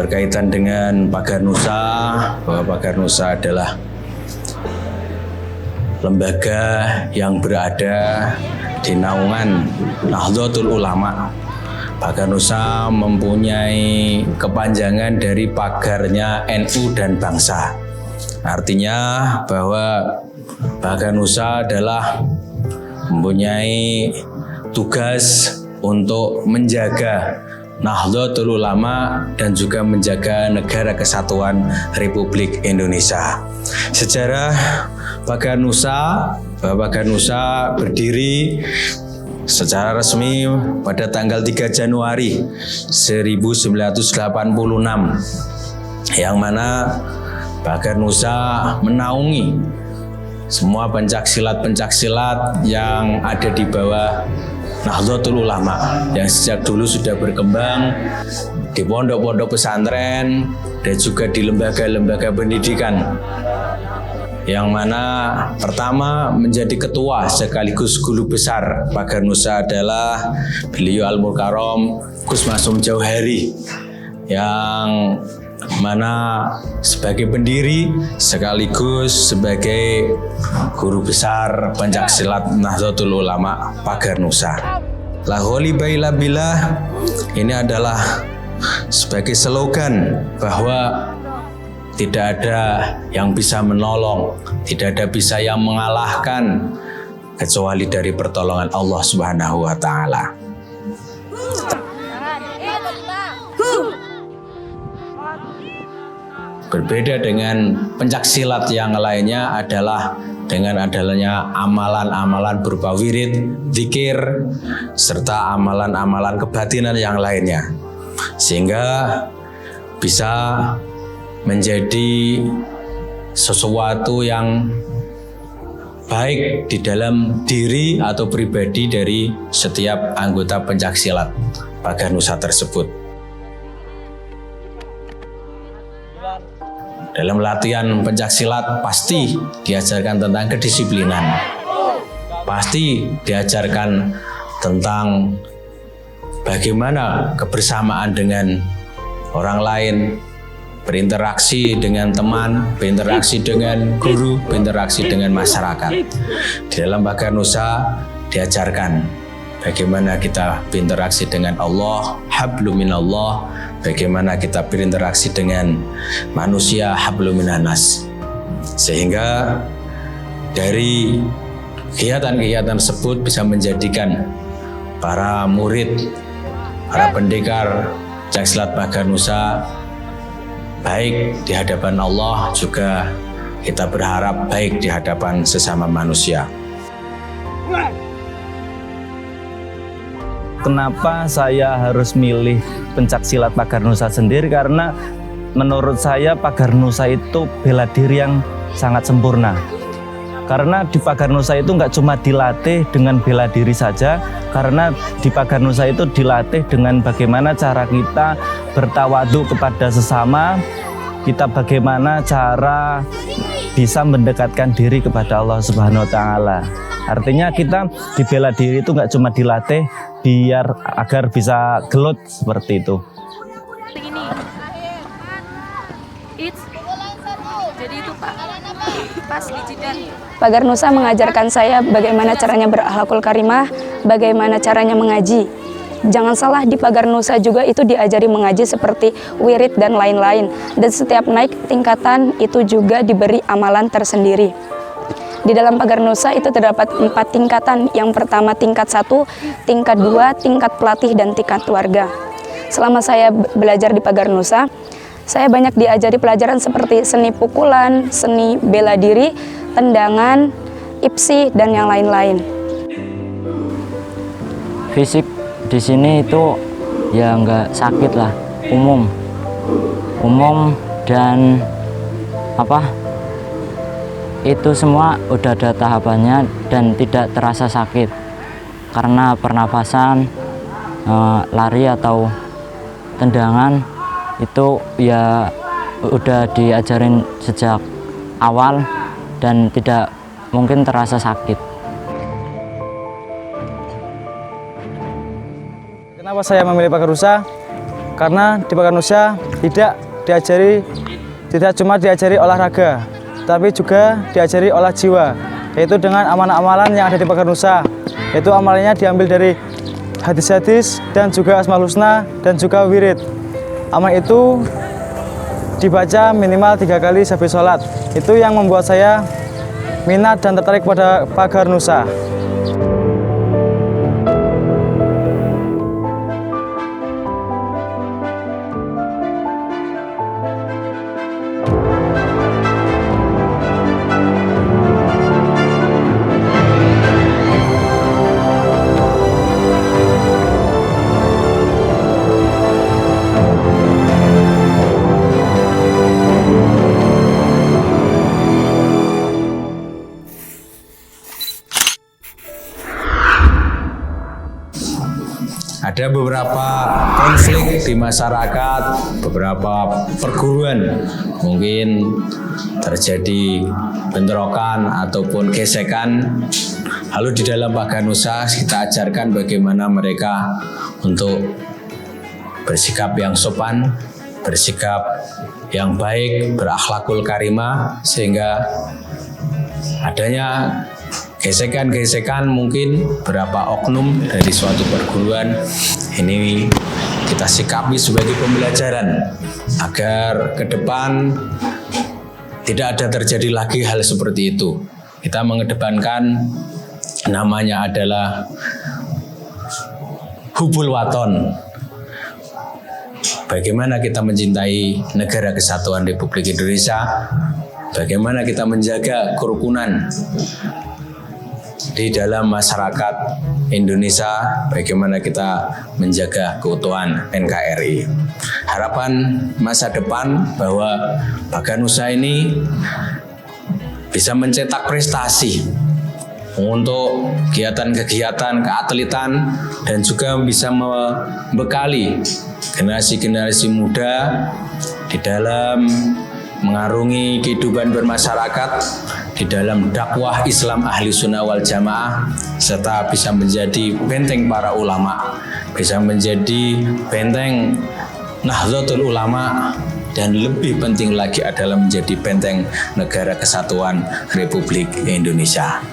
berkaitan dengan Pagar Nusa, bahwa Pagar Nusa adalah lembaga yang berada di naungan Nahdlatul Ulama. Pagar Nusa mempunyai kepanjangan dari pagarnya NU dan bangsa. Artinya bahwa Pagar Nusa adalah mempunyai tugas untuk menjaga Nahdlatul Ulama dan juga menjaga Negara Kesatuan Republik Indonesia. Sejarah Pagar Nusa, bahwa Pagar Nusa berdiri secara resmi pada tanggal 3 Januari 1986, yang mana Pagar Nusa menaungi semua pencaksilat-pencaksilat yang ada di bawah Nahdlatul Ulama yang sejak dulu sudah berkembang di pondok-pondok pesantren dan juga di lembaga-lembaga pendidikan, yang mana pertama menjadi ketua sekaligus guru besar Pagar Nusa adalah beliau Al-Mukarram Gus Masum Jauhari, yang mana sebagai pendiri sekaligus sebagai guru besar pencaksilat Nahdlatul Ulama Pagar Nusa. La Holi Baila Billah ini adalah sebagai slogan bahwa tidak ada yang bisa menolong, tidak ada bisa yang mengalahkan kecuali dari pertolongan Allah Subhanahu wa taala. Berbeda dengan pencaksilat yang lainnya adalah dengan adanya amalan-amalan berupa wirid, zikir, serta amalan-amalan kebatinan yang lainnya. Sehingga bisa menjadi sesuatu yang baik di dalam diri atau pribadi dari setiap anggota pencaksilat Pagar Nusa tersebut. Dalam latihan pencaksilat pasti diajarkan tentang kedisiplinan, pasti diajarkan tentang bagaimana kebersamaan dengan orang lain, berinteraksi dengan teman, berinteraksi dengan guru, berinteraksi dengan masyarakat. Di dalam Pagar Nusa diajarkan bagaimana kita berinteraksi dengan Allah, hablum minallah, bagaimana kita berinteraksi dengan manusia, hablum minannas. Sehingga dari kegiatan-kegiatan tersebut bisa menjadikan para murid, para pendekar pencaksilat Pagar Nusa baik di hadapan Allah, juga kita berharap baik di hadapan sesama manusia. Kenapa saya harus milih pencaksilat Pagar Nusa sendiri? Karena menurut saya Pagar Nusa itu bela diri yang sangat sempurna. Karena di Pagar Nusa itu nggak cuma dilatih dengan bela diri saja, karena di Pagar Nusa itu dilatih dengan bagaimana cara kita bertawadu kepada sesama, kita bagaimana cara bisa mendekatkan diri kepada Allah Subhanahu wa taala. Artinya kita di bela diri itu nggak cuma dilatih biar agar bisa gelut seperti itu. Jadi itu Pak, pas di jidan. Pagar Nusa mengajarkan saya bagaimana caranya berakhlakul karimah, bagaimana caranya mengaji. Jangan salah, di Pagar Nusa juga itu diajari mengaji seperti wirid dan lain-lain. Dan setiap naik tingkatan itu juga diberi amalan tersendiri. Di dalam Pagar Nusa itu terdapat 4 tingkatan. Yang pertama tingkat 1, tingkat 2, tingkat pelatih, dan tingkat warga. Selama saya belajar di Pagar Nusa, saya banyak diajari pelajaran seperti seni pukulan, seni bela diri, tendangan, ipsi, dan yang lain-lain. Fisik di sini itu ya nggak sakit lah, umum dan itu semua udah ada tahapannya dan tidak terasa sakit karena pernafasan, lari atau tendangan itu ya udah diajarin sejak awal dan tidak mungkin terasa sakit. Kenapa saya memilih Pagar Nusa? karena di Pagarnusa tidak cuma diajari olahraga, tapi juga diajari olah jiwa, yaitu dengan amalan-amalan yang ada di Pagarnusa. Yaitu amalannya diambil dari hadis-hadis dan juga Asmaul Husna dan juga wirid. Amal itu dibaca minimal 3 kali habis sholat. Itu yang membuat saya minat dan tertarik pada Pagarnusa. Ada beberapa konflik di masyarakat, beberapa perguruan mungkin terjadi bentrokan ataupun gesekan. Lalu di dalam Pagarnusa kita ajarkan bagaimana mereka untuk bersikap yang sopan, bersikap yang baik, berakhlakul karimah, sehingga adanya gesekan-gesekan mungkin berapa oknum dari suatu perguruan ini kita sikapi sebagai pembelajaran agar ke depan tidak ada terjadi lagi hal seperti itu. Kita mengedepankan namanya adalah hubul waton. Bagaimana kita mencintai negara kesatuan Republik Indonesia, bagaimana kita menjaga kerukunan di dalam masyarakat Indonesia, bagaimana kita menjaga keutuhan NKRI. Harapan masa depan bahwa Pagarnusa ini bisa mencetak prestasi untuk kegiatan-kegiatan keatletan dan juga bisa membekali generasi-generasi muda di dalam mengarungi kehidupan bermasyarakat, di dalam dakwah Islam Ahli Sunnah wal Jamaah, serta bisa menjadi benteng para ulama, bisa menjadi benteng Nahdlatul Ulama, dan lebih penting lagi adalah menjadi benteng negara kesatuan Republik Indonesia.